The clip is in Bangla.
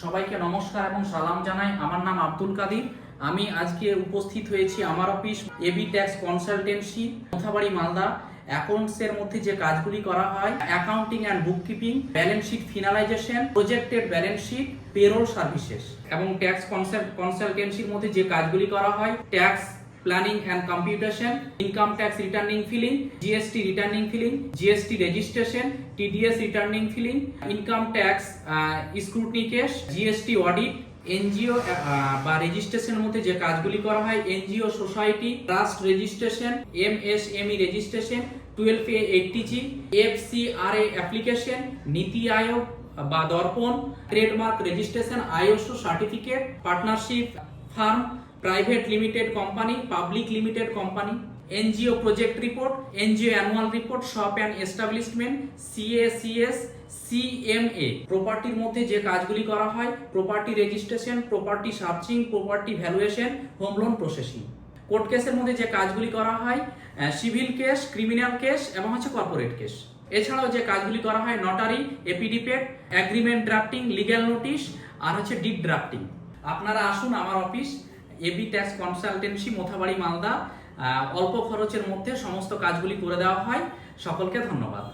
সবাইকে নমস্কার এবং সালাম জানাই। আমার নাম আব্দুল কাদির। আমি আজকে উপস্থিত হয়েছি আমার office AB tax consultancy, Mothabari, Malda. অ্যাকাউন্টসের মধ্যে যে কাজগুলি করা হয়, accounting and bookkeeping, balance sheet finalization, projected balance sheet, payroll services এবং ট্যাক্স কনসালটেন্সির মধ্যে যে কাজগুলি করা হয়, tax planning and computation, income tax returning filing, GST returning filing, GST registration, TDS returning filing, income tax scrutiny case, GST audit, NGO বা রেজিস্ট্রেশনের মধ্যে যে কাজগুলি করা হয়, NGO society, trust registration, MSME registration, 12A80G, FCRA application, NITI Aayog বা Darpan, trademark registration, ISO certificate, partnership firm, private limited company, public limited company, NGO project report, NGO annual report, shop and establishment, CA CS, CMA. প্রপার্টির মধ্যে যে কাজগুলি করা হয়, property registration, property searching, property valuation, home loan processing. Court কেসের মধ্যে যে কাজগুলি করা হয়, সিভিল কেস, ক্রিমিনাল কেস এবং কর্পোরেট কেস। এছাড়াও যে কাজগুলি করা হয়, notary, affidavit, agreement drafting, legal notice আর ডিড ড্রাফটিং। আপনারা আসুন আমার office AB tax consultancy, Mothabari, Malda. অল্প খরচের মধ্যে সমস্ত কাজগুলি করে দেওয়া হয়। সকলকে ধন্যবাদ।